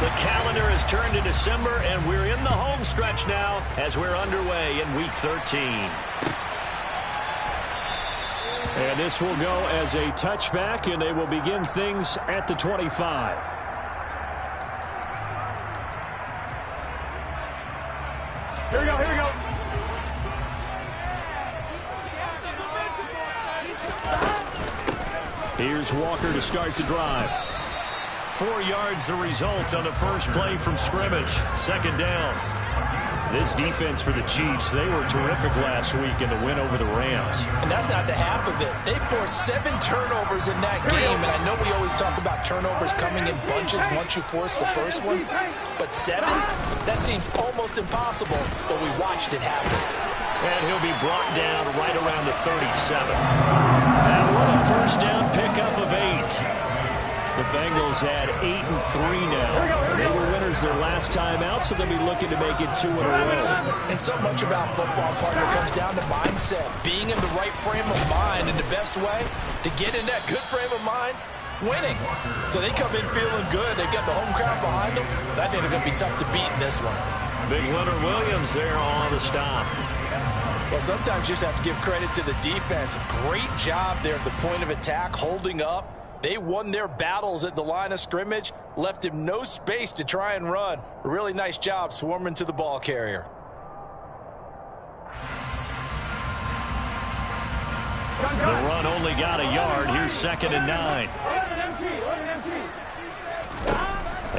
The calendar has turned to December, and we're in the home stretch now as we're underway in Week 13. And this will go as a touchback, and they will begin things at the 25. Here we go, here we go. Here's Walker to start the drive. 4 yards the result on the first play from scrimmage. Second down. This defense for the Chiefs, they were terrific last week in the win over the Rams. And that's not the half of it. They forced 7 turnovers in that game, and I know we always talk about turnovers coming in bunches once you force the first one, but 7? That seems almost impossible, but we watched it happen. And he'll be brought down right around the 37. And what a first down pickup of 8. The Bengals had 8-3 now. They were winners their last time out, so they'll be looking to make it 2 in a row. And so much about football, partner, comes down to mindset. Being in the right frame of mind, and the best way to get in that good frame of mind, winning. So they come in feeling good. They've got the home crowd behind them. I think they're going to be tough to beat in this one. Big Leonard Williams there on the stop. Well, sometimes you just have to give credit to the defense. Great job there at the point of attack, holding up. They won their battles at the line of scrimmage, left him no space to try and run. A really nice job swarming to the ball carrier. The run only got a yard. Here's 2nd and 9.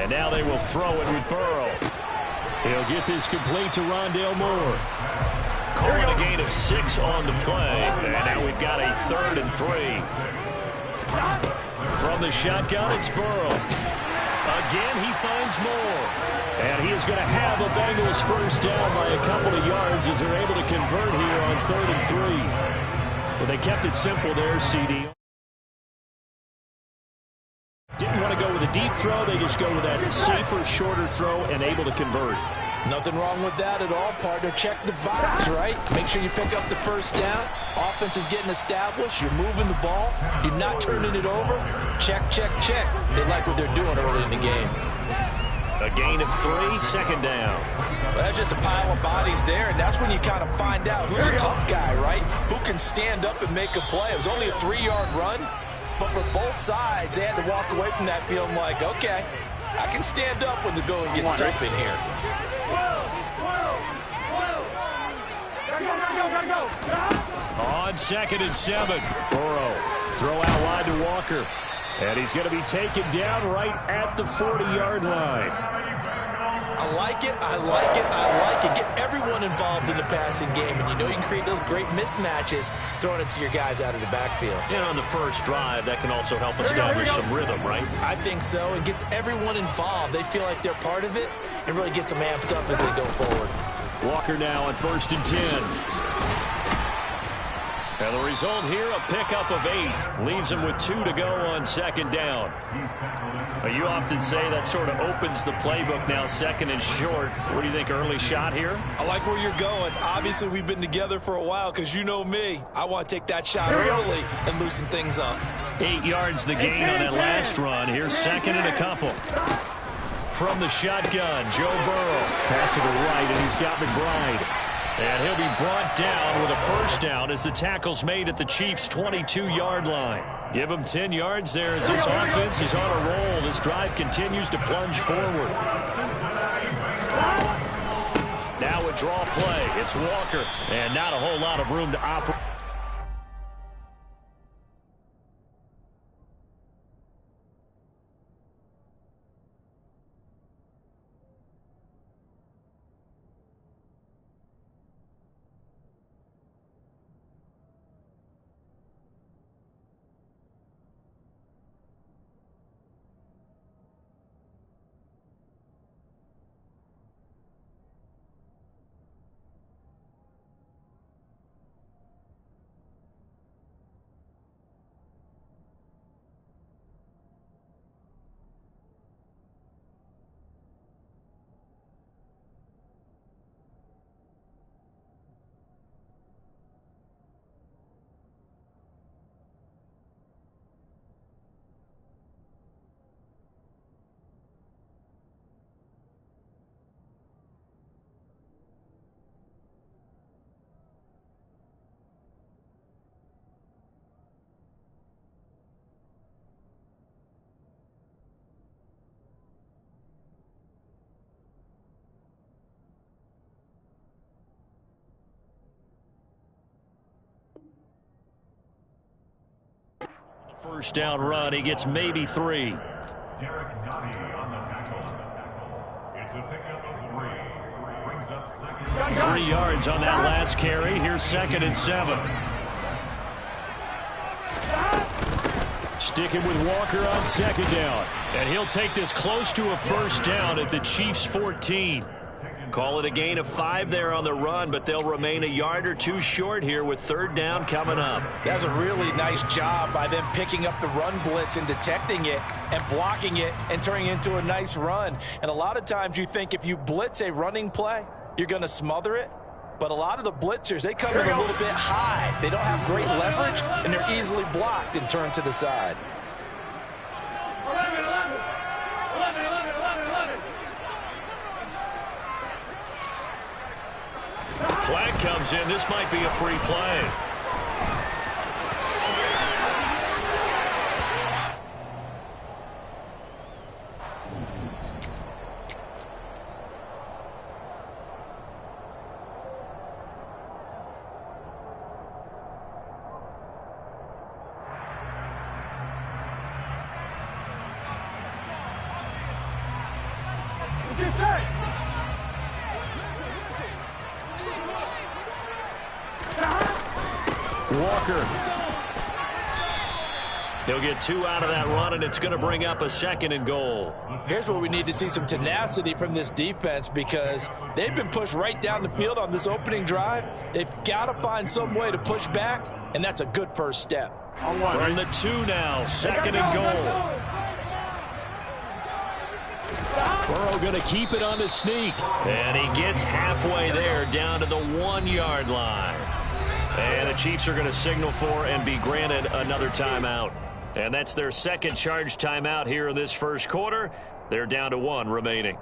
And now they will throw it with Burrow. He'll get this complete to Rondale Moore. Calling a gain of 6 on the play. And now we've got a 3rd and 3. From the shotgun, it's Burrow. Again, he finds Moore. And he is going to have a Bengals first down by a couple of yards as they're able to convert here on 3rd and 3. Well, they kept it simple there, CD. Didn't want to go with a deep throw. They just go with that safer, shorter throw and able to convert. Nothing wrong with that at all, partner. Check the box, right? Make sure you pick up the first down. Offense is getting established. You're moving the ball. You're not turning it over. Check, check, check. They like what they're doing early in the game. A gain of 3, 2nd down. Well, that's just a pile of bodies there, and that's when you kind of find out who's a tough guy, right? Who can stand up and make a play. It was only a 3-yard run, but for both sides, they had to walk away from that feeling like, okay, I can stand up when the going gets tough in here. On 2nd and 7, Burrow. Throw out wide to Walker. And he's going to be taken down right at the 40-yard line. I like it, I like it, I like it. Get everyone involved in the passing game, and you know you can create those great mismatches throwing it to your guys out of the backfield. And on the first drive, that can also help establish some rhythm, right? I think so. It gets everyone involved. They feel like they're part of it, and really gets them amped up as they go forward. Walker now on 1st and 10. And the result here, a pickup of 8. Leaves him with 2 to go on 2nd down. You often say that sort of opens the playbook now, 2nd and short. What do you think, early shot here? I like where you're going. Obviously, we've been together for a while because you know me. I want to take that shot early and loosen things up. 8 yards the gain on that last run. Here's 2nd and a couple. From the shotgun, Joe Burrow. Pass to the right, and he's got McBride. And he'll be brought down with a first down as the tackle's made at the Chiefs' 22-yard line. Give him 10 yards there as this offense is on a roll. This drive continues to plunge forward. Now a draw play. It's Walker. And not a whole lot of room to operate. First down run, he gets maybe 3. Derek Nottie on the tackle. It's a pickup of 3. Brings up second. 3 yards on that last carry. Here's 2nd and 7. Sticking with Walker on 2nd down. And he'll take this close to a first down at the Chiefs' 14. Call it a gain of 5 there on the run, but they'll remain a yard or 2 short here with 3rd down coming up. That's a really nice job by them picking up the run blitz and detecting it and blocking it and turning it into a nice run. And a lot of times you think if you blitz a running play, you're going to smother it. But a lot of the blitzers, they come in a little bit high. They don't have great leverage, and they're easily blocked and turned to the side. Flag comes in. This might be a free play. Walker. He'll get 2 out of that run, and it's going to bring up a 2nd and goal. Here's where we need to see some tenacity from this defense because they've been pushed right down the field on this opening drive. They've got to find some way to push back, and that's a good first step. From the 2 now, 2nd and goal. Burrow going to keep it on the sneak. And he gets halfway there down to the 1-yard line. And the Chiefs are going to signal for and be granted another timeout. And that's their 2nd charge timeout here in this first quarter. They're down to 1 remaining.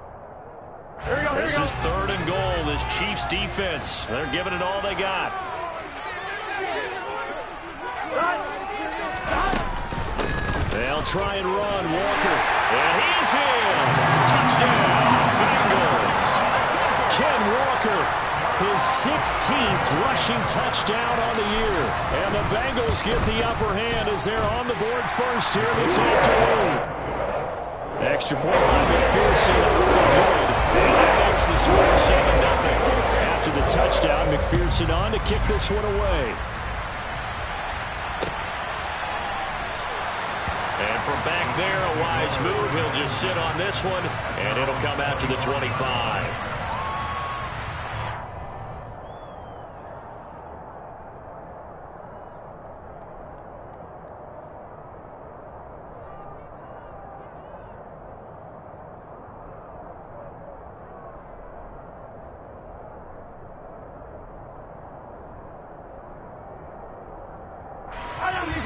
This is 3rd and goal. This Chiefs defense, they're giving it all they got. They'll try and run. Walker. And he's in. Touchdown, Bengals. Ken Walker. His 16th rushing touchdown on the year. And the Bengals get the upper hand as they're on the board first here this afternoon. Extra point by McPherson. Good. And that makes the score 7-0. After the touchdown, McPherson on to kick this one away. And from back there, a wise move. He'll just sit on this one, and it'll come out to the 25.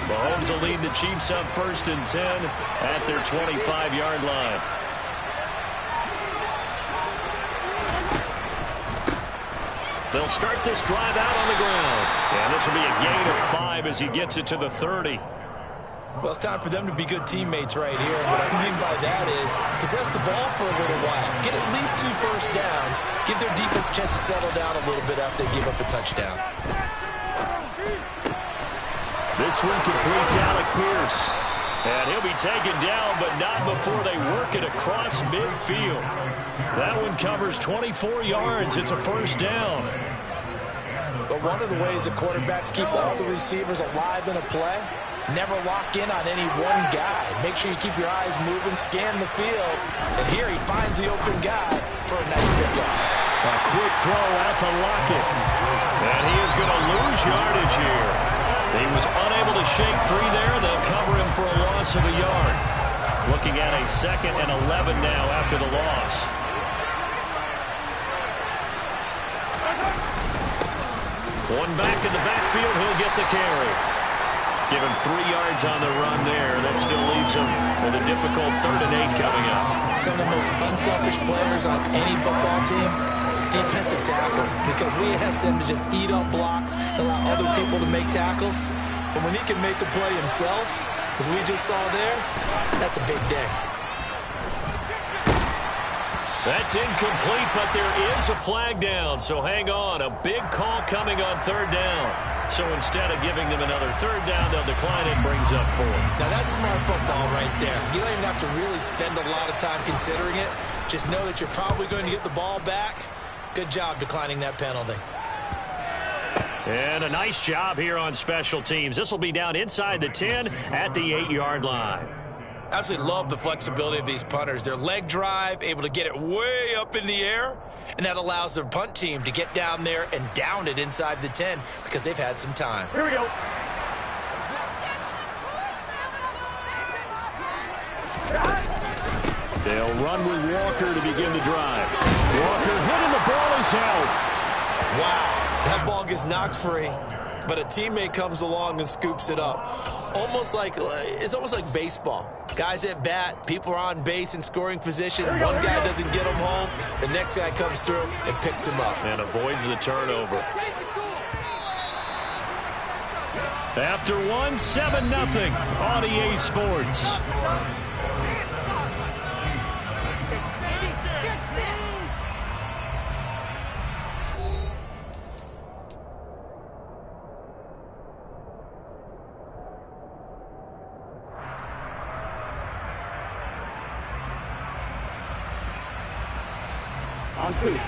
Mahomes will lead the Chiefs up 1st and 10 at their 25-yard line. They'll start this drive out on the ground. And this will be a gain of 5 as he gets it to the 30. Well, it's time for them to be good teammates right here. And what I mean by that is possess the ball for a little while. Get at least 2 first downs. Give their defense a chance to settle down a little bit after they give up a touchdown. This one completes Alec Pierce. And he'll be taken down, but not before they work it across midfield. That one covers 24 yards. It's a first down. But one of the ways that quarterbacks keep all the receivers alive in a play, never lock in on any one guy. Make sure you keep your eyes moving, scan the field. And here he finds the open guy for a nice pickup. A quick throw out to Lockett. And he is going to lose yardage here. He was unable to shake free there. They'll cover him for a loss of a yard. Looking at a 2nd and 11 now after the loss. One back in the backfield. He'll get the carry. Give him 3 yards on the run there. That still leaves him with a difficult 3rd and 8 coming up. Some of the most unselfish players on any football team, defensive tackles, because we ask them to just eat up blocks and allow other people to make tackles. But when he can make a play himself, as we just saw there, that's a big day. That's incomplete, but there is a flag down, so hang on. A big call coming on third down. So instead of giving them another third down, they'll decline it and brings up 4. Now that's smart football right there. You don't even have to really spend a lot of time considering it. Just know that you're probably going to get the ball back. Good job declining that penalty. And a nice job here on special teams. This will be down inside the 10 at the 8-yard line. Absolutely love the flexibility of these punters. Their leg drive, able to get it way up in the air, and that allows their punt team to get down there and down it inside the 10 because they've had some time. Here we go. They'll run with Walker to begin the drive. Walker hitting the ball is out. Wow, that ball gets knocked free, but a teammate comes along and scoops it up. It's almost like baseball. Guys at bat, people are on base in scoring position. One guy doesn't get him home. The next guy comes through and picks him up. And avoids the turnover. After 1, 7-0 on EA Sports.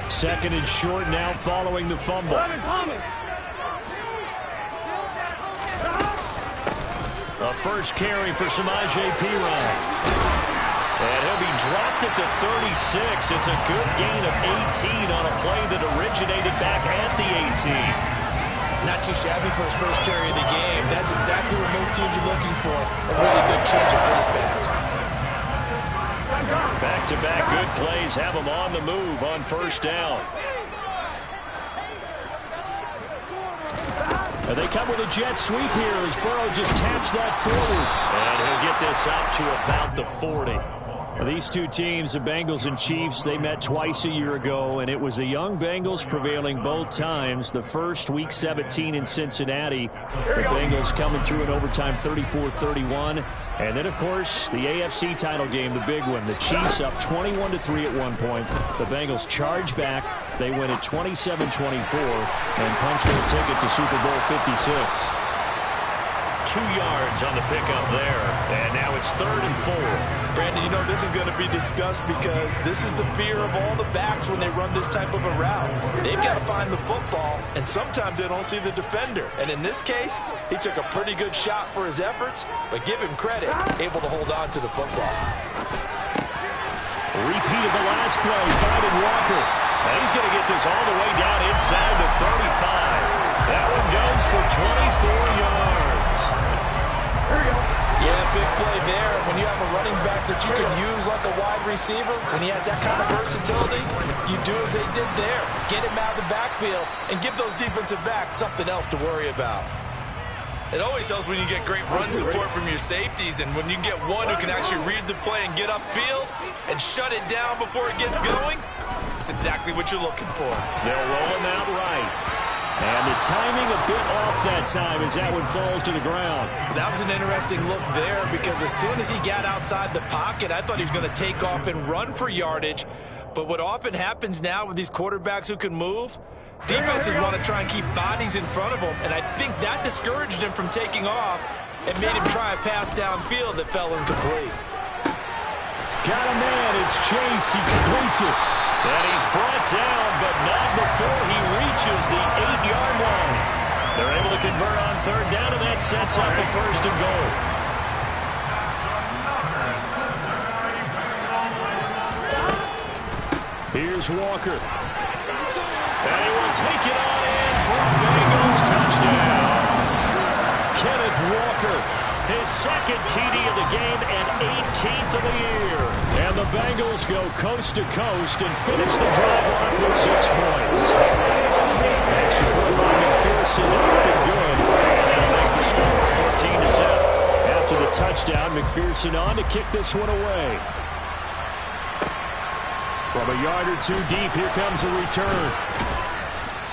Second and short now following the fumble. A first carry for Samaje Perine. And he'll be dropped at the 36. It's a good gain of 18 on a play that originated back at the 18. Not too shabby for his first carry of the game. That's exactly what most teams are looking for. A really good change of pace back. Back-to-back good plays have them on the move on first down. And they come with a jet sweep here as Burrow just taps that forward. And he'll get this up to about the 40. These two teams, the Bengals and Chiefs, they met twice a year ago, and it was the young Bengals prevailing both times. The first, Week 17 in Cincinnati. The Bengals coming through in overtime 34-31. And then, of course, the AFC title game, the big one. The Chiefs up 21-3 at one point. The Bengals charge back. They win at 27-24 and punch their ticket to Super Bowl 56. 2 yards on the pickup there. And now it's 3rd and 4. Brandon, you know this is going to be discussed because this is the fear of all the backs when they run this type of a route. They've got to find the football, and sometimes they don't see the defender. And in this case, he took a pretty good shot for his efforts, but give him credit, able to hold on to the football. Repeat of the last play, finding Walker. And he's going to get this all the way down inside the 35. That one goes for 24 yards. Yeah, big play there. When you have a running back that you can use like a wide receiver, when he has that kind of versatility, you do as they did there. Get him out of the backfield and give those defensive backs something else to worry about. It always helps when you get great run support from your safeties, and when you get one who can actually read the play and get upfield and shut it down before it gets going, it's exactly what you're looking for. They'll roll him out right. And the timing a bit off that time as that one falls to the ground. That was an interesting look there because as soon as he got outside the pocket, I thought he was going to take off and run for yardage. But what often happens now with these quarterbacks who can move, defenses want to try and keep bodies in front of them, and I think that discouraged him from taking off and made him try a pass downfield that fell incomplete. Got a man, it's Chase, he completes it. And he's brought down, but not before he reaches the 8-yard line. They're able to convert on third down, and that sets up a 1st and goal. Here's Walker. And he will take it on in for a Bengals touchdown. Kenneth Walker, his 2nd TD of the game and 18th of the year. And the Bengals go coast to coast and finish the drive off with 6 points. Extra point by McPherson, up and good. And that'll make the score 14-7. After the touchdown, McPherson on to kick this one away. From a yard or 2 deep, here comes a return.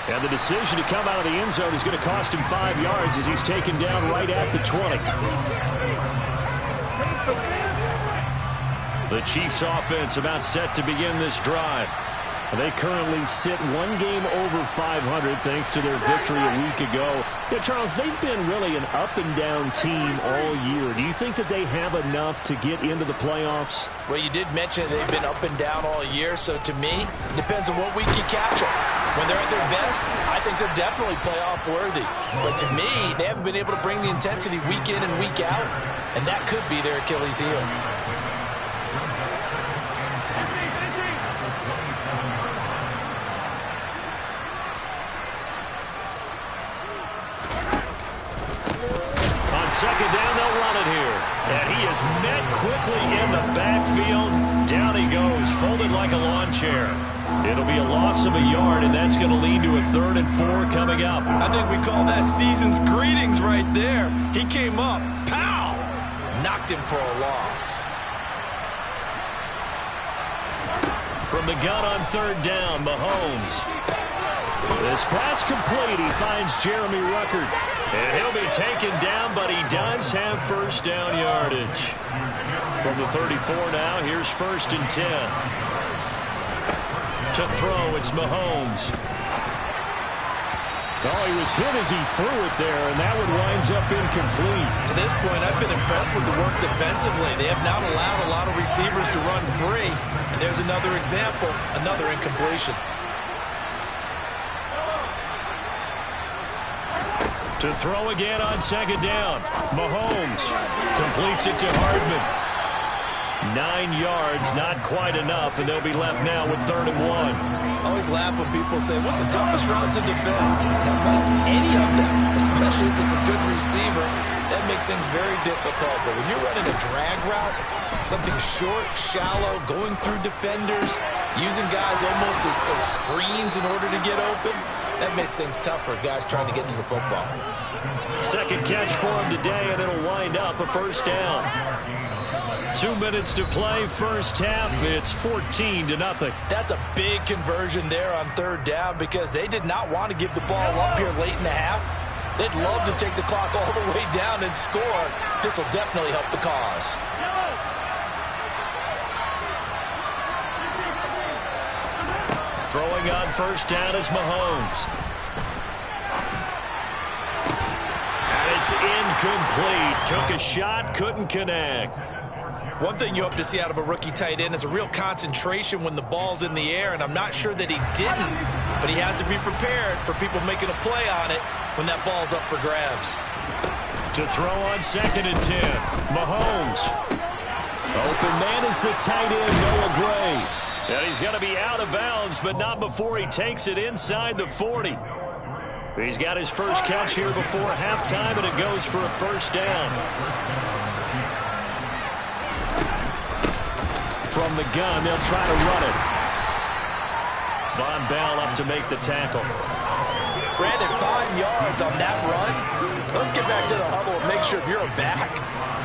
And the decision to come out of the end zone is going to cost him 5 yards as he's taken down right at the 20. The Chiefs offense about set to begin this drive. They currently sit one game over 500 thanks to their victory a week ago. Yeah, Charles, they've been really an up-and-down team all year. Do you think that they have enough to get into the playoffs? Well, you did mention they've been up and down all year, so to me, it depends on what week you catch them. When they're at their best, I think they're definitely playoff worthy. But to me, they haven't been able to bring the intensity week in and week out, and that could be their Achilles heel. Second down, they'll run it here. And he is met quickly in the backfield. Down he goes, folded like a lawn chair. It'll be a loss of a yard, and that's going to lead to a 3rd and 4 coming up. I think we call that season's greetings right there. He came up, pow! Knocked him for a loss. From the gun on 3rd down, Mahomes. This pass complete. He finds Jeremy Ruckert. And he'll be taken down, but he does have first down yardage. From the 34 now, here's 1st and 10. To throw, it's Mahomes. Oh, he was hit as he threw it there, and that one winds up incomplete. To this point, I've been impressed with the work defensively. They have not allowed a lot of receivers to run free. And there's another example, another incompletion. To throw again on 2nd down. Mahomes completes it to Hardman. 9 yards, not quite enough, and they'll be left now with 3rd and 1. I always laugh when people say, what's the toughest route to defend? Not like any of them, especially if it's a good receiver. That makes things very difficult. But when you're running a drag route, something short, shallow, going through defenders, using guys almost as screens in order to get open, that makes things tough for guys trying to get to the football. Second catch for him today, and it'll wind up a 1st down. 2 minutes to play, first half. It's 14-0. That's a big conversion there on 3rd down because they did not want to give the ball up here late in the half. They'd love to take the clock all the way down and score. This will definitely help the cause. Throwing on 1st down is Mahomes. And it's incomplete. Took a shot, couldn't connect. One thing you hope to see out of a rookie tight end is a real concentration when the ball's in the air, and I'm not sure that he didn't, but he has to be prepared for people making a play on it when that ball's up for grabs. To throw on 2nd and 10, Mahomes. Open man is the tight end, Noah Gray. And he's going to be out of bounds, but not before he takes it inside the 40. He's got his first catch here before halftime, and it goes for a 1st down. From the gun, they'll try to run it. Von Bell up to make the tackle. Brandon, 5 yards on that run. Let's get back to the huddle and make sure if you're a back,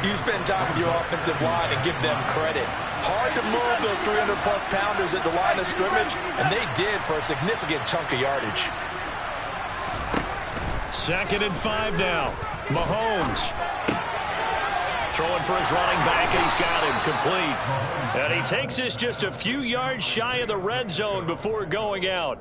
you spend time with your offensive line and give them credit. Hard to move those 300-plus pounders at the line of scrimmage, and they did for a significant chunk of yardage. 2nd and 5 now. Mahomes. Throwing for his running back, and he's got him complete. And he takes this just a few yards shy of the red zone before going out.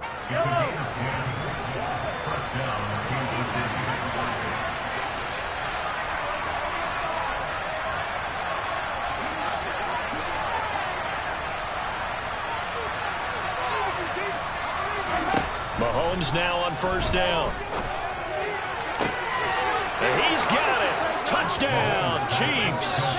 Mahomes now on 1st down. And he's got it. Touchdown, Chiefs.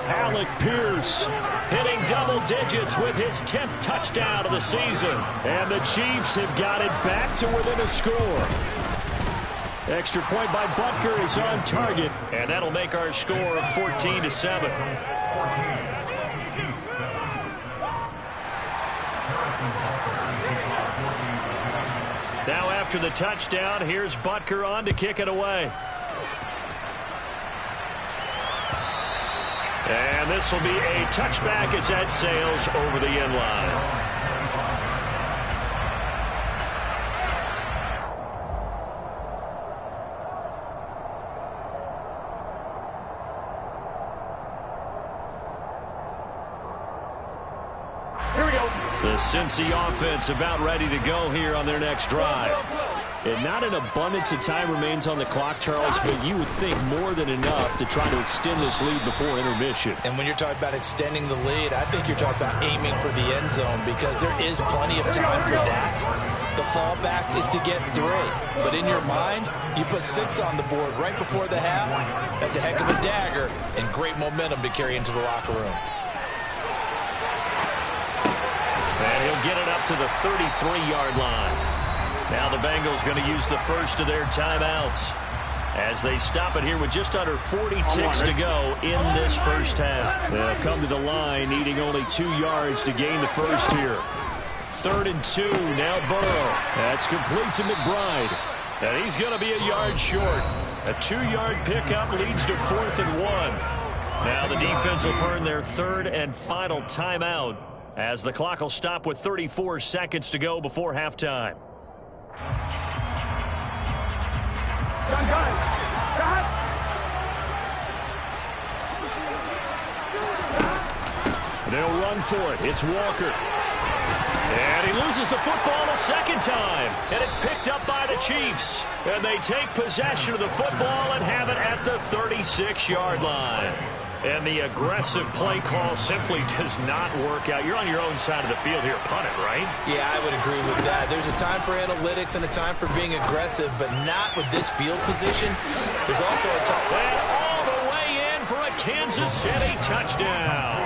Alec Pierce hitting double digits with his 10th touchdown of the season. And the Chiefs have got it back to within a score. Extra point by Butker is on target, and that'll make our score of 14-7. Now after the touchdown, here's Butker on to kick it away. And this will be a touchback as that sails over the end line. The Cincy offense about ready to go here on their next drive. And not an abundance of time remains on the clock, Charles, but you would think more than enough to try to extend this lead before intermission. And when you're talking about extending the lead, I think you're talking about aiming for the end zone because there is plenty of time for that. The fallback is to get 3. But in your mind, you put 6 on the board right before the half. That's a heck of a dagger and great momentum to carry into the locker room. And he'll get it up to the 33-yard line. Now the Bengals going to use the first of their timeouts as they stop it here with just under 40 ticks to go in this first half. They'll come to the line needing only 2 yards to gain the first here. 3rd and 2. Now Burrow. That's complete to McBride. And he's going to be a yard short. A 2-yard pickup leads to 4th and 1. Now the defense will burn their 3rd and final timeout as the clock will stop with 34 seconds to go before halftime. They'll run for it. It's Walker. And he loses the football a second time. And it's picked up by the Chiefs. And they take possession of the football and have it at the 36-yard line. And the aggressive play call simply does not work out. You're on your own side of the field here. Punt it, right? Yeah, I would agree with that. There's a time for analytics and a time for being aggressive, but not with this field position. There's also a time. And all the way in for a Kansas City touchdown.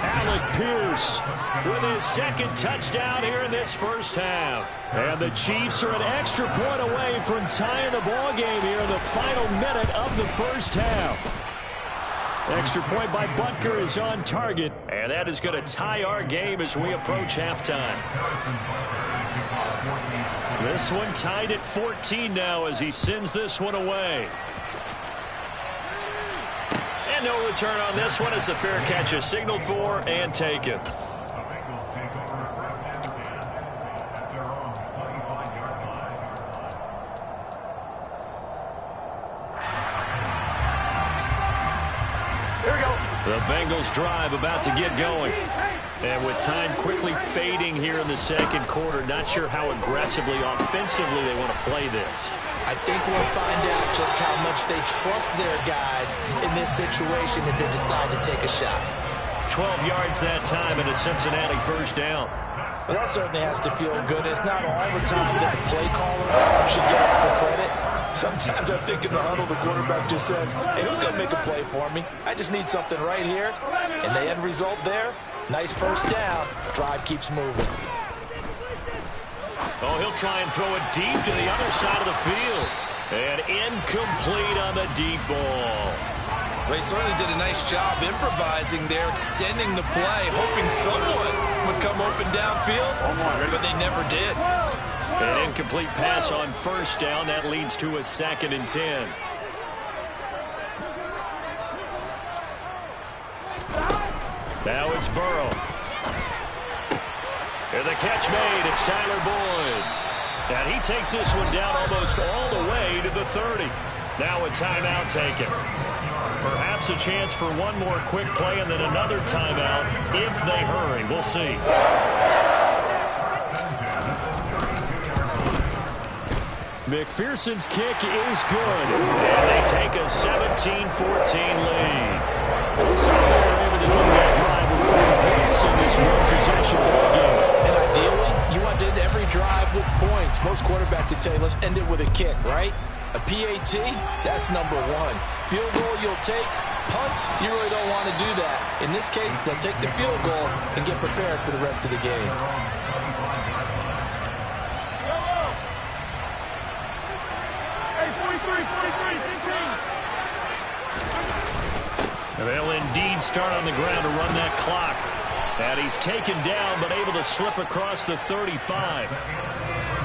Alec Pierce with his 2nd touchdown here in this first half. And the Chiefs are an extra point away from tying the ball game here in the final minute of the first half. Extra point by Butker is on target. And that is going to tie our game as we approach halftime. This one tied at 14 now as he sends this one away. And no return on this one as the fair catch is signaled for and taken. The Bengals drive about to get going. And with time quickly fading here in the second quarter, not sure how aggressively, offensively they want to play this. I think we'll find out just how much they trust their guys in this situation if they decide to take a shot. 12 yards that time and a Cincinnati first down. Well, that certainly has to feel good. It's not all the time that the play caller should get the credit. Sometimes I think in the huddle the quarterback just says, hey, who's going to make a play for me? I just need something right here. And the end result there, nice first down. Drive keeps moving. Oh, he'll try and throw it deep to the other side of the field. And incomplete on the deep ball. They certainly did a nice job improvising there, extending the play, hoping someone would come open downfield, but they never did. An incomplete pass on first down. That leads to a 2nd and 10. Now it's Burrow. And the catch made. It's Tyler Boyd. And he takes this one down almost all the way to the 30. Now a timeout taken. Perhaps a chance for one more quick play and then another timeout if they hurry. We'll see. McPherson's kick is good. And they take a 17-14 lead. So they're able to win that drive with 4 points in this one-possession ball game. And ideally, you want to end every drive with points. Most quarterbacks would tell you, let's end it with a kick, right? A PAT, that's number 1. Field goal you'll take. Punts, you really don't want to do that. In this case, they'll take the field goal and get prepared for the rest of the game. They'll indeed start on the ground to run that clock. And he's taken down but able to slip across the 35.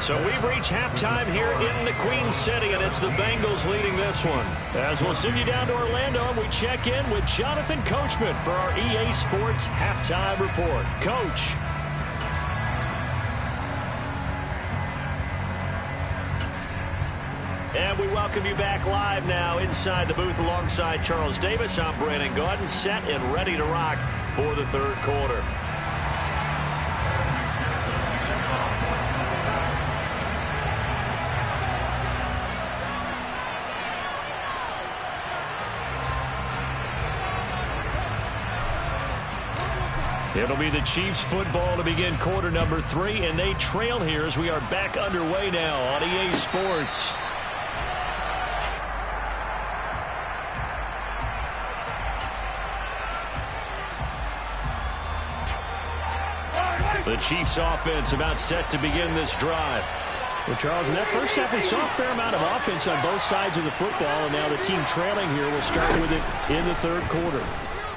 So we've reached halftime here in the Queen City, and it's the Bengals leading this one. As we'll send you down to Orlando, and we check in with Jonathan Coachman for our EA Sports Halftime Report. Coach. And we welcome you back live now inside the booth alongside Charles Davis. I'm Brandon Gaudin, set and ready to rock for the third quarter. It'll be the Chiefs football to begin quarter number 3, and they trail here as we are back underway now on EA Sports. The Chiefs offense about set to begin this drive. Well, Charles, in that first half, we saw a fair amount of offense on both sides of the football, and now the team trailing here will start with it in the third quarter.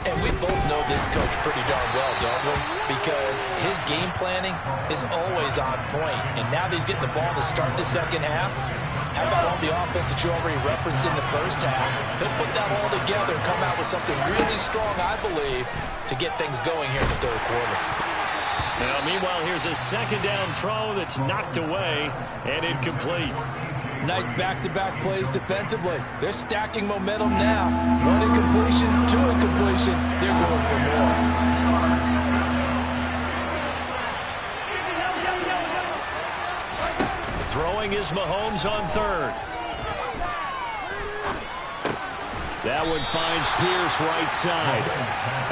And we both know this coach pretty darn well, don't we? Because his game planning is always on point. And now that he's getting the ball to start the second half, how about on the offense that you already referenced in the first half? He'll put that all together and come out with something really strong, I believe, to get things going here in the third quarter. Now, meanwhile, here's a second down throw that's knocked away and incomplete. Nice back-to-back plays defensively. They're stacking momentum now. One incompletion, two incompletion. They're going for more. Throwing is Mahomes on third. That one finds Pierce right side.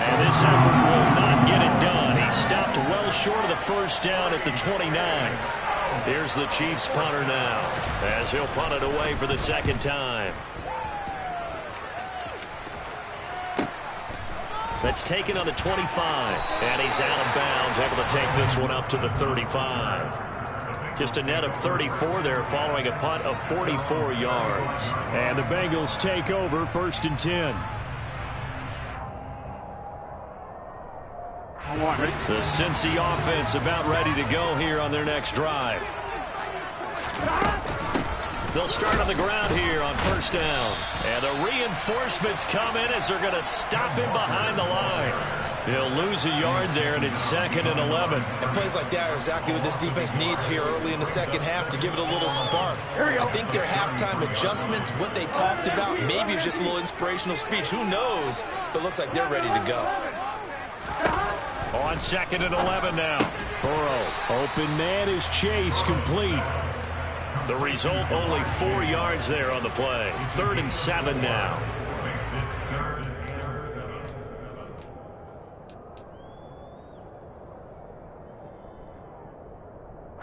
And this effort will not get it done. He stopped well short of the first down at the 29. Here's the Chiefs punter now, as he'll punt it away for the second time. That's taken on the 25, and he's out of bounds, able to take this one up to the 35. Just a net of 34 there following a punt of 44 yards. And the Bengals take over 1st and 10. The Cincy offense about ready to go here on their next drive. They'll start on the ground here on first down. And the reinforcements come in as they're going to stop him behind the line. He'll lose a yard there, and it's 2nd and 11. And plays like that are exactly what this defense needs here early in the second half to give it a little spark. I think their halftime adjustments, what they talked about, maybe it was just a little inspirational speech. Who knows? But looks like they're ready to go. On 2nd and 11 now. Burrow, open man is Chase, complete. The result, only 4 yards there on the play. 3rd and 7 now.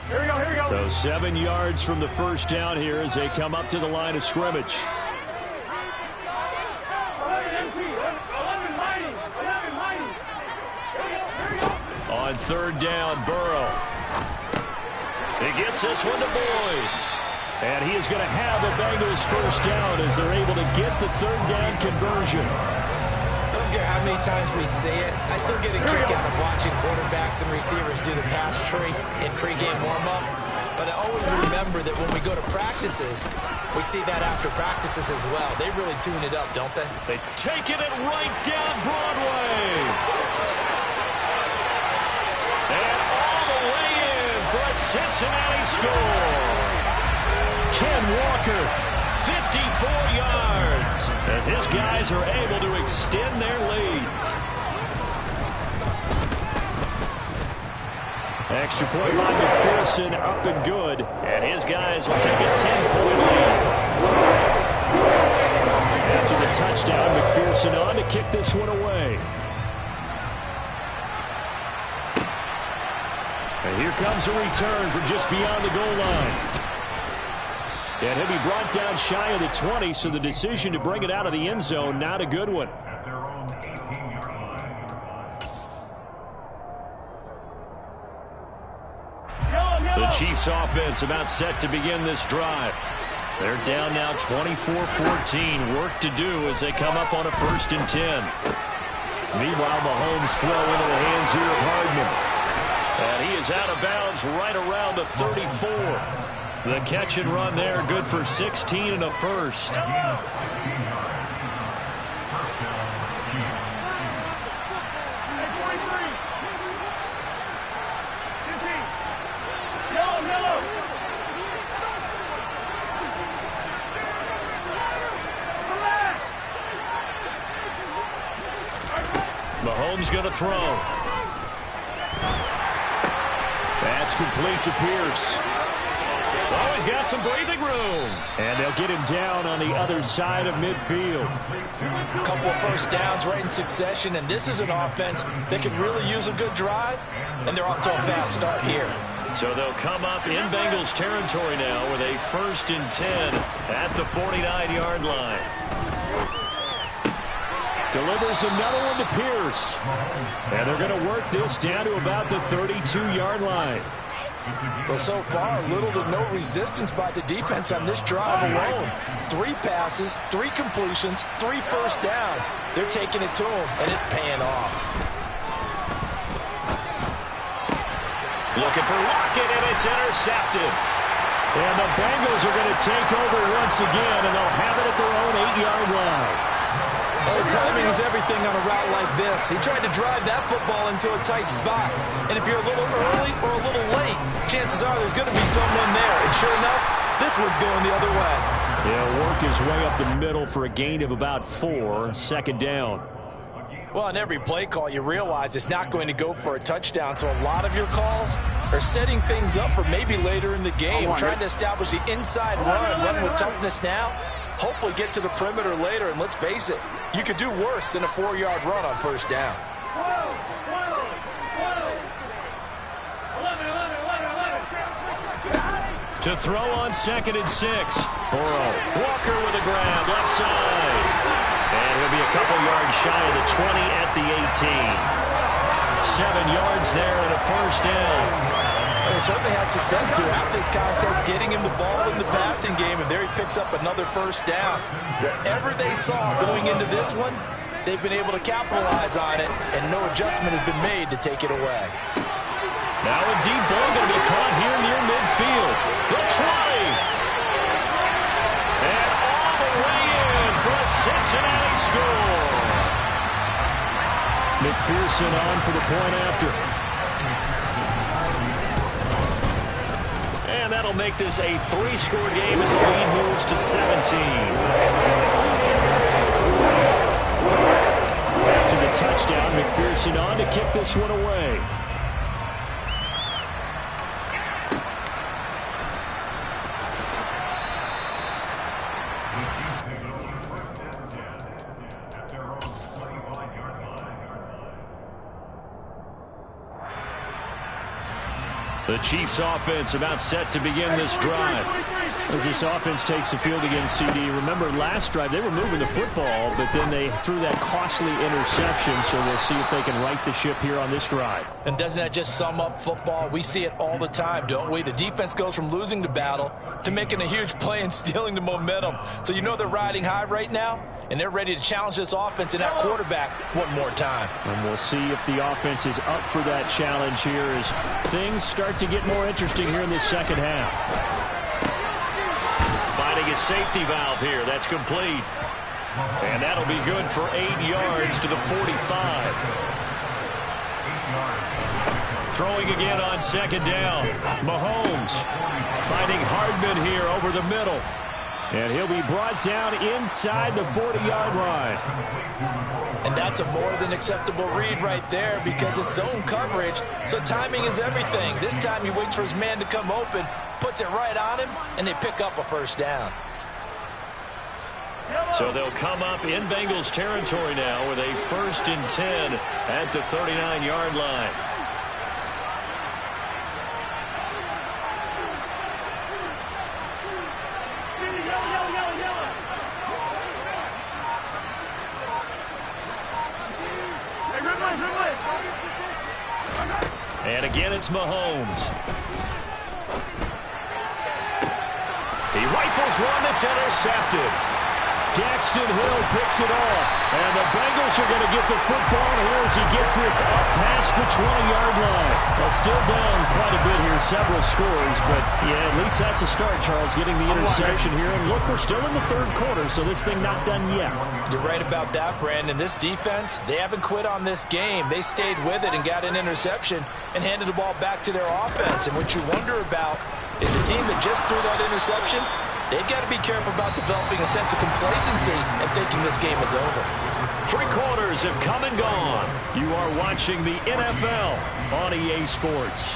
Here we go, here we go. So 7 yards from the first down here as they come up to the line of scrimmage. On 3rd down, Burrow. He gets this one to Boyd. And he is going to have a Bengals first down as they're able to get the 3rd down conversion. I don't care how many times we say it. I still get a kick out of watching quarterbacks and receivers do the pass tree in pregame warm-up. But I always remember that when we go to practices, we see that after practices as well. They really tune it up, don't they? They taking it right down Broadway. And all the way in for a Cincinnati score. Ken Walker, 54 yards, as his guys are able to extend their lead. Extra point by McPherson, up and good. And his guys will take a 10-point lead. After the touchdown, McPherson on to kick this one away. And here comes a return from just beyond the goal line. And he'll be brought down shy of the 20, so the decision to bring it out of the end zone, not a good one. At their own 18-yard line. The Chiefs offense about set to begin this drive. They're down now 24-14. Work to do as they come up on a 1st and 10. Meanwhile, Mahomes throw into the hands here of Hardman. And he is out of bounds right around the 34. The catch and run there, good for 16 and a first. Mahomes going to throw. That's complete to Pierce. Oh, he's got some breathing room. And they'll get him down on the other side of midfield. A couple of first downs right in succession, and this is an offense that can really use a good drive, and they're off to a fast start here. So they'll come up in Bengals territory now with a 1st and 10 at the 49-yard line. Delivers another one to Pierce. And they're going to work this down to about the 32-yard line. Well, so far, little to no resistance by the defense on this drive alone. 3 passes, 3 completions, 3 first downs. They're taking it to them, and it's paying off. Looking for Lockett, and it's intercepted. And the Bengals are going to take over once again, and they'll have it at their own 8-yard line. Oh, timing is everything on a route like this. He tried to drive that football into a tight spot. And if you're a little early or a little late, chances are there's going to be someone there. And sure enough, this one's going the other way. He'll work his way up the middle for a gain of about 4, 2nd down. Well, on every play call, you realize it's not going to go for a touchdown. So a lot of your calls are setting things up for maybe later in the game, trying to establish the inside run with toughness now. Hopefully get to the perimeter later, and let's face it, you could do worse than a 4-yard run on first down. To throw on 2nd and 6. Burrow. Walker with a grab, left side. And he'll be a couple yards shy of the 20 at the 18. 7 yards there and a first down. They certainly had success throughout this contest, getting him the ball in the passing game, and there he picks up another first down. Whatever they saw going into this one, they've been able to capitalize on it, and no adjustment has been made to take it away. Now a deep ball going to be caught here near midfield. The 20. And all the way in for a Cincinnati score. McPherson on for the point after. And that'll make this a 3-score game as the lead moves to 17. After the touchdown, McPherson on to kick this one away. The Chiefs offense about set to begin this drive. As this offense takes the field against CD, remember last drive they were moving the football, but then they threw that costly interception, so we'll see if they can right the ship here on this drive. And doesn't that just sum up football? We see it all the time, don't we? The defense goes from losing the battle to making a huge play and stealing the momentum. So you know they're riding high right now, and they're ready to challenge this offense and that quarterback one more time. And we'll see if the offense is up for that challenge here as things start to get more interesting here in this second half. Finding a safety valve here. That's complete. And that'll be good for 8 yards to the 45. Throwing again on 2nd down. Mahomes finding Hardman here over the middle. And he'll be brought down inside the 40-yard line. And that's a more than acceptable read right there because it's zone coverage, so timing is everything. This time he waits for his man to come open, puts it right on him, and they pick up a first down. So they'll come up in Bengals territory now with a 1st and 10 at the 39-yard line. And again, it's Mahomes. He rifles one that's intercepted. Daxton Hill picks it off. And the Bengals are going to get the football here as he gets this up past the 20-yard line. Well, still down quite a bit here, several scores, but yeah, at least that's a start, Charles, getting the interception here. And look, we're still in the 3rd quarter, so this thing not done yet. You're right about that, Brandon. This defense, they haven't quit on this game. They stayed with it and got an interception and handed the ball back to their offense. And what you wonder about is the team that just threw that interception, they've got to be careful about developing a sense of complacency and thinking this game is over. 3 quarters have come and gone. You are watching the NFL on EA Sports.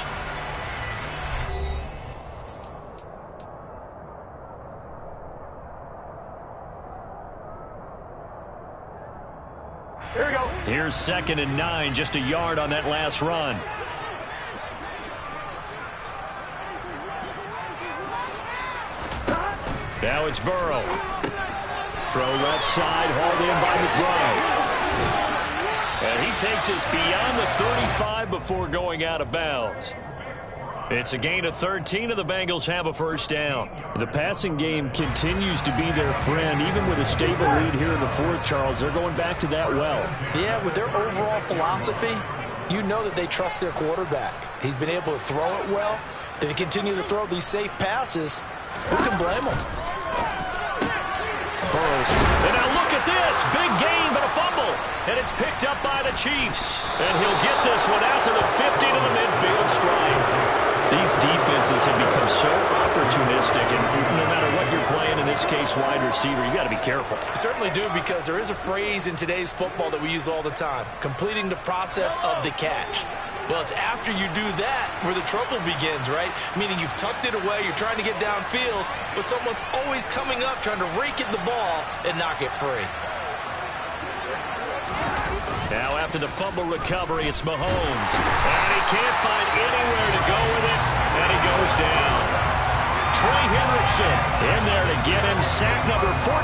Here's 2nd and 9, just a yard on that last run. Now it's Burrow. Throw left side, hauled in by McBride. And he takes us beyond the 35 before going out of bounds. It's a gain of 13, and the Bengals have a first down. The passing game continues to be their friend. Even with a stable lead here in the fourth, Charles, they're going back to that well. Yeah, with their overall philosophy, you know that they trust their quarterback. He's been able to throw it well. They continue to throw these safe passes. Who can blame them? Burrows. And now look at this. Big gain, but a fumble. And it's picked up by the Chiefs. And he'll get this one out to the 50 to the midfield stripe. These defenses have become so opportunistic, and no matter what you're playing, in this case, wide receiver, you got to be careful. Certainly do, because there is a phrase in today's football that we use all the time, completing the process of the catch. Well, it's after you do that where the trouble begins, right? Meaning you've tucked it away, you're trying to get downfield, but someone's always coming up trying to rake at the ball and knock it free. Now after the fumble recovery, it's Mahomes. And he can't find anywhere to go with it, and he goes down. Trey Hendrickson in there to get him sack number 14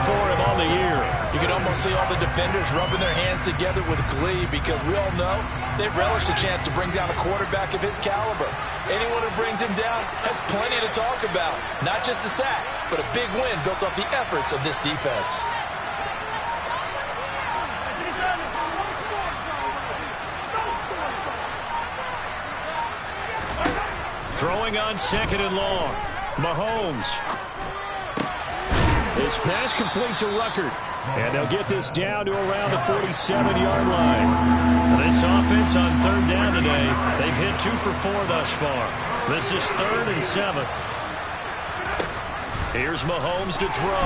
for him on the year. You can almost see all the defenders rubbing their hands together with glee, because we all know they relish the chance to bring down a quarterback of his caliber. Anyone who brings him down has plenty to talk about. Not just a sack, but a big win built off the efforts of this defense. Throwing on 2nd and long. Mahomes. This pass complete to Ruckert. And they'll get this down to around the 47-yard line. This offense on 3rd down today, they've hit 2 for 4 thus far. This is 3rd and 7. Here's Mahomes to throw.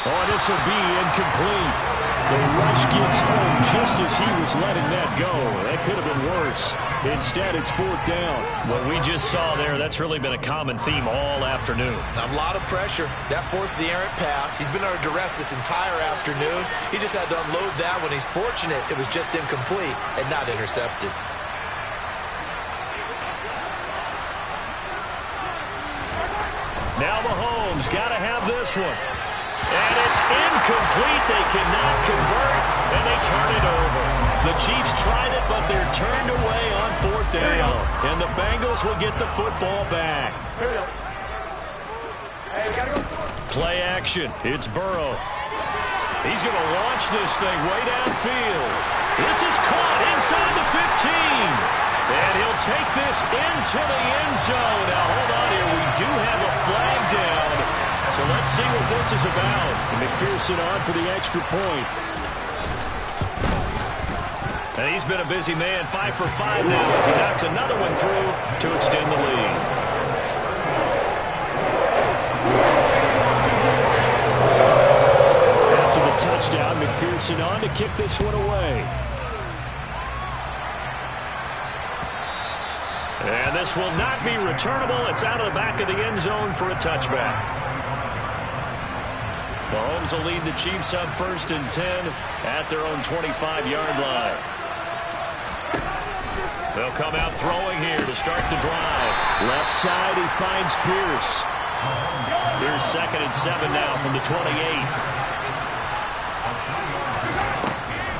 Oh, this will be incomplete. The rush gets home just as he was letting that go. That could have been worse. Instead, it's 4th down. What we just saw there, that's really been a common theme all afternoon. A lot of pressure. That forced the errant pass. He's been under duress this entire afternoon. He just had to unload that one. He's fortunate it was just incomplete and not intercepted. Now Mahomes got to have this one. And it's incomplete. They cannot convert, and they turn it over. The Chiefs tried it, but they're turned away on 4th down. And the Bengals will get the football back. Play action. It's Burrow. He's going to launch this thing way downfield. This is caught inside the 15. And he'll take this into the end zone. Now, hold on here. We do have a flag down. So let's see what this is about. And McPherson on for the extra point. And he's been a busy man, 5 for 5 now as he knocks another one through to extend the lead. After the touchdown, McPherson on to kick this one away. And this will not be returnable. It's out of the back of the end zone for a touchback. Mahomes will lead the Chiefs up 1st and 10 at their own 25-yard line. They'll come out throwing here to start the drive. Left side, he finds Pierce. Here's 2nd and 7 now from the 28.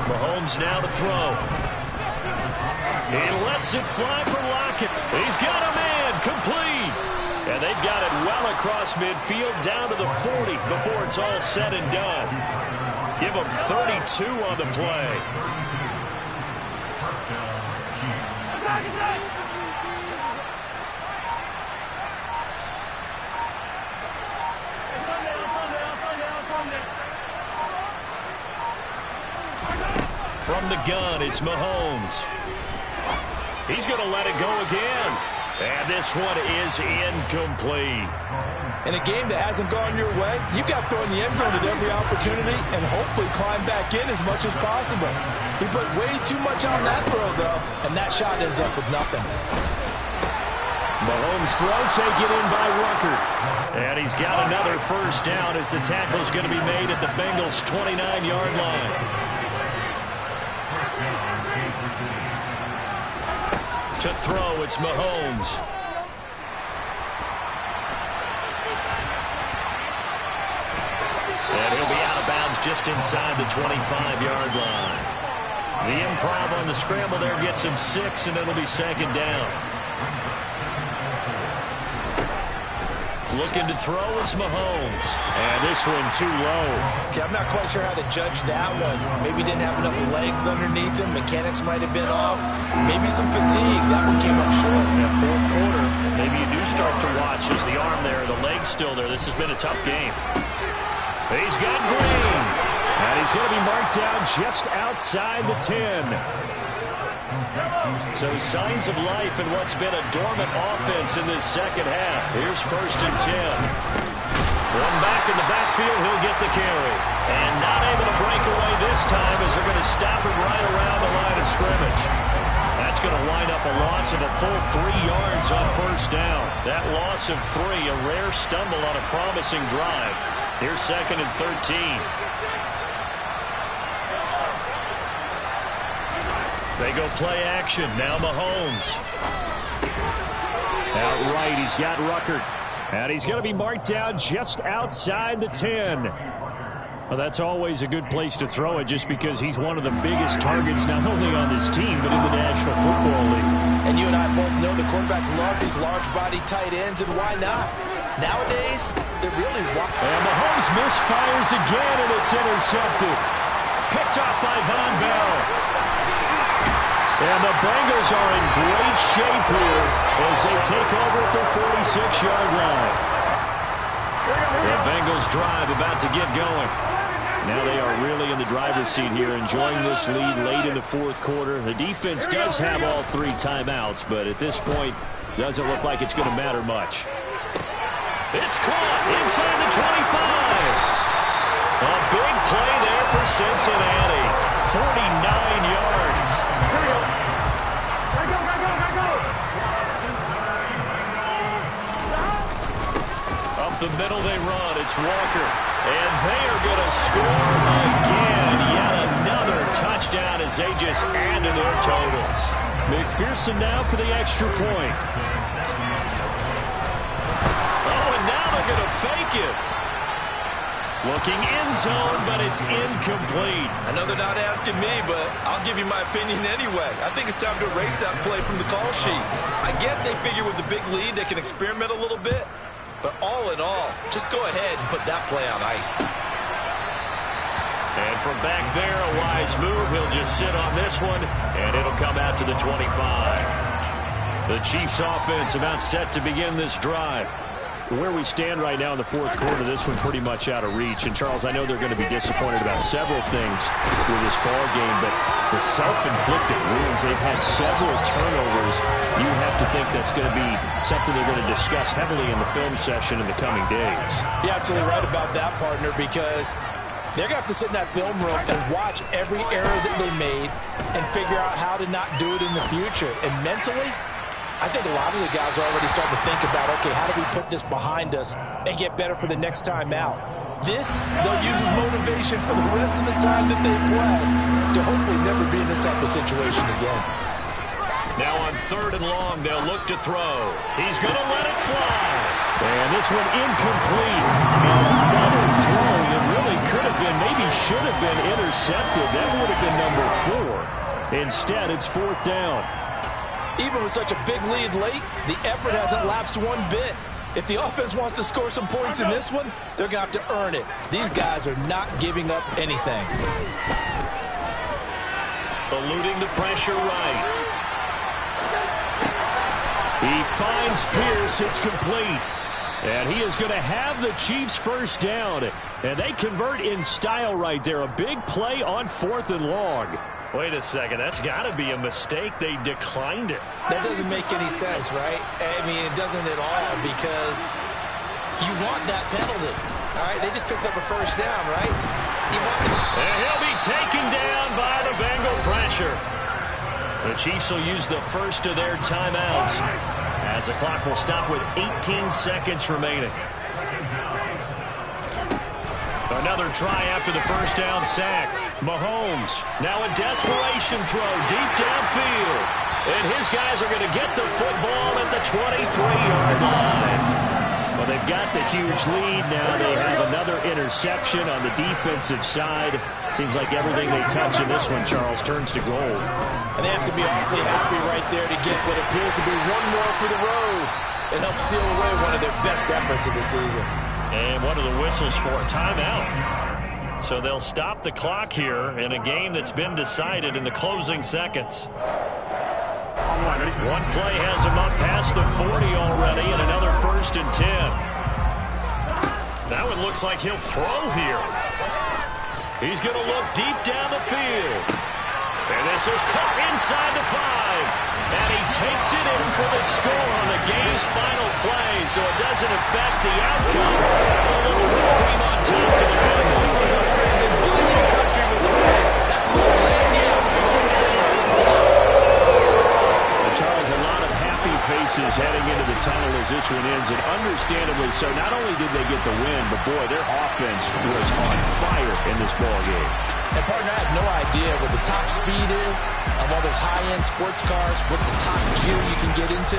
Mahomes now to throw. He lets it fly for Lockett. He's got a man, complete. And they've got it well across midfield, down to the 40 before it's all said and done. Give them 32 on the play. From the gun, it's Mahomes. He's going to let it go again. And this one is incomplete. In a game that hasn't gone your way, you've got to throw in the end zone at every opportunity and hopefully climb back in as much as possible. He put way too much on that throw, though, and that shot ends up with nothing. Mahomes throw taken in by Ruckert. And he's got another first down as the tackle's going to be made at the Bengals' 29-yard line. To throw, it's Mahomes. And he'll be out of bounds just inside the 25-yard line. The improv on the scramble there gets him 6, and it'll be second down. Looking to throw, it's Mahomes. And this one too low. Okay, I'm not quite sure how to judge that one. Maybe didn't have enough legs underneath him. Mechanics might have been off. Maybe some fatigue. That one came up short. Yeah, fourth quarter, maybe you do start to watch as the arm there, the leg's still there. This has been a tough game. He's got Green. And he's going to be marked down just outside the 10. So signs of life in what's been a dormant offense in this second half. Here's 1st and 10. One back in the backfield, he'll get the carry. And not able to break away this time as they're going to stop him right around the line of scrimmage. That's going to wind up a loss of a full 3 yards on 1st down. That loss of 3, a rare stumble on a promising drive. Here's 2nd and 13. They go play action. Now Mahomes. Out right, he's got Ruckert. And he's going to be marked down just outside the 10. Well, that's always a good place to throw it just because he's one of the biggest targets not only on this team but in the National Football League. And you and I both know the quarterbacks love these large-body tight ends, and why not? Nowadays, they're really wild. And Mahomes misfires again, and it's intercepted. Picked off by Von Bell. And the Bengals are in great shape here as they take over at the 46-yard line. The Bengals drive about to get going. Now they are really in the driver's seat here, enjoying this lead late in the fourth quarter. The defense does have all 3 timeouts, but at this point, doesn't look like it's going to matter much. It's caught inside the 25. A big play there for Cincinnati. 49 yards. Up the middle they run. It's Walker. And they are going to score again. Yet another touchdown as they just add to their totals. McPherson now for the extra point. Going to fake it. Looking end zone, but it's incomplete. I know they're not asking me, but I'll give you my opinion anyway. I think it's time to erase that play from the call sheet. I guess they figure with the big lead they can experiment a little bit. But all in all, just go ahead and put that play on ice. And from back there, a wise move. He'll just sit on this one, and it'll come out to the 25. The Chiefs offense about set to begin this drive. Where we stand right now in the fourth quarter, this one pretty much out of reach. And, Charles, I know they're going to be disappointed about several things with this ball game, but the self-inflicted wounds, they've had several turnovers. You have to think that's going to be something they're going to discuss heavily in the film session in the coming days. You're absolutely right about that, partner, because they're going to have to sit in that film room and watch every error that they made and figure out how to not do it in the future. And mentally, I think a lot of the guys are already starting to think about, okay, how do we put this behind us and get better for the next time out? This, they'll use as motivation for the rest of the time that they play to hopefully never be in this type of situation again. Now on 3rd and long, they'll look to throw. He's going to let it fly. And this one incomplete. Another throw that really could have been, maybe should have been intercepted. That would have been number 4. Instead, it's 4th down. Even with such a big lead late, the effort hasn't lapsed one bit. If the offense wants to score some points in this one, they're going to have to earn it. These guys are not giving up anything. Eluding the pressure right. He finds Pierce. It's complete. And he is going to have the Chiefs first down. And they convert in style right there. A big play on 4th and long. Wait a second, that's got to be a mistake. They declined it. That doesn't make any sense, right? I mean, it doesn't at all, because you want that penalty. All right, they just picked up a first down, right? You want it. And he'll be taken down by the Bengal pressure. The Chiefs will use the first of their timeouts as the clock will stop with 18 seconds remaining. Another try after the first down sack. Mahomes, now a desperation throw deep downfield. And his guys are going to get the football at the 23-yard line. Well, they've got the huge lead now. They have another interception on the defensive side. Seems like everything they touch in this one, Charles, turns to gold. And they have to be awfully happy right there to get what appears to be one more for the road. It helps seal away one of their best efforts of the season. And one of the whistles for a timeout. So they'll stop the clock here in a game that's been decided in the closing seconds. One play has him up past the 40 already, and another 1st and 10. That one looks like he'll throw here. He's going to look deep down the field. And this is caught inside the 5. And he takes it in for the score on the game's final play, so it doesn't affect the outcome. A little whipped cream on top to join them. As our friends in Bayou Country would say, that's a little lanyard, a little extra on top. Charles, a lot of happy faces heading into the tunnel as this one ends, and understandably so. Not only did they get the win, but boy, their offense was on fire in this ballgame. And partner, I have no idea what the top speed is of all those high-end sports cars. What's the top gear you can get into?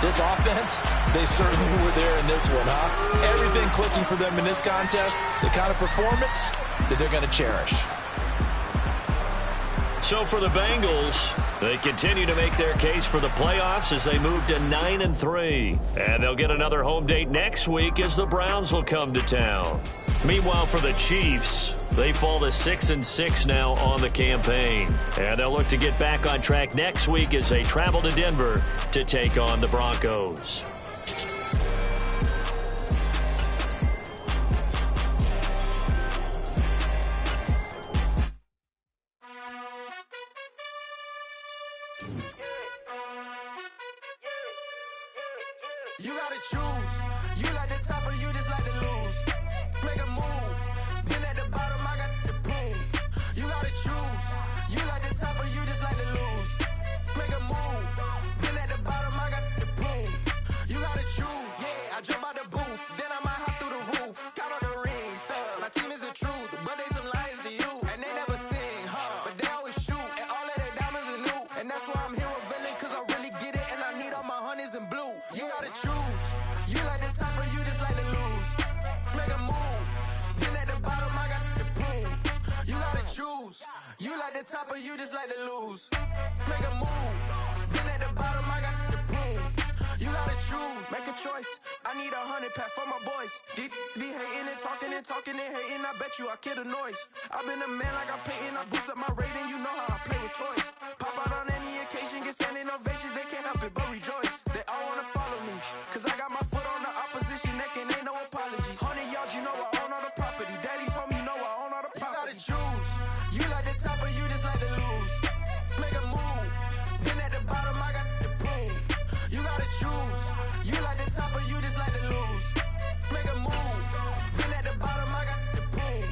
This offense, they certainly were there in this one, huh? Everything clicking for them in this contest, the kind of performance that they're going to cherish. So for the Bengals, they continue to make their case for the playoffs as they move to 9-3. And they'll get another home date next week as the Browns will come to town. Meanwhile, for the Chiefs, they fall to 6-6 now on the campaign. And they'll look to get back on track next week as they travel to Denver to take on the Broncos. You gotta choose. You like the top or you just like to lose. Make a move. Been at the bottom, I got the boom. You gotta choose. You like the top or you just like to lose. Make a move. Been at the bottom, I got the boom. You gotta choose. Yeah, I jump out the booth. Then I might hop through the roof. Count on the rings, stuff. My team is the truth, but they some liars to you. And they never sing, huh? But they always shoot. And all of their diamonds are new. And that's why I'm here with Villain, cause I really get it. And I need all my honeys in blue. You gotta choose. You like the top or you just like to lose. Make a move. Been at the bottom, I got the boom. You gotta choose. You like the top or you just like to lose. Make a move. Been at the bottom, I got the boom. You gotta choose. Make a choice. I need 100 pack for my boys. Deep be hating and talking and hating. I bet you I kill the noise. I've been a man like I'm painting. I boost up my rating. You know how I play with toys. Pop out on any occasion, get standing ovations. They can't help it but rejoice. They all wanna follow me, cause I got my foot on the opposition neck and ain't no apologies. 100 yards, you know I own all the property. Daddy's home, you know I own all the property. You gotta choose. You like the top or you just like to lose. Make a move. Been at the bottom, I got the boom. You gotta choose. You like the top or you just like to lose. Make a move. Been at the bottom, I got the boom.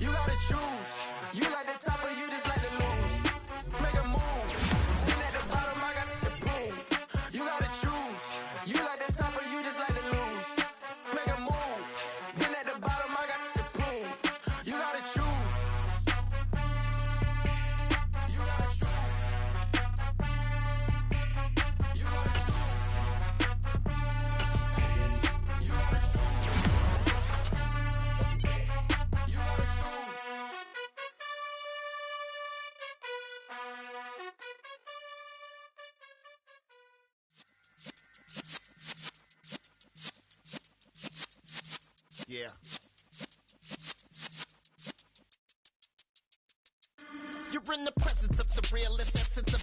You gotta choose. You like the top or you just like to lose. Make a move. Been at the bottom, I got the boom. You gotta choose. You like the top or you just like to lose. Make a move. Been at the bottom, I got the boom. You gotta choose. You gotta choose. You gotta choose. You gotta choose. You gotta choose. Yeah. You're in the presence of the realest essence of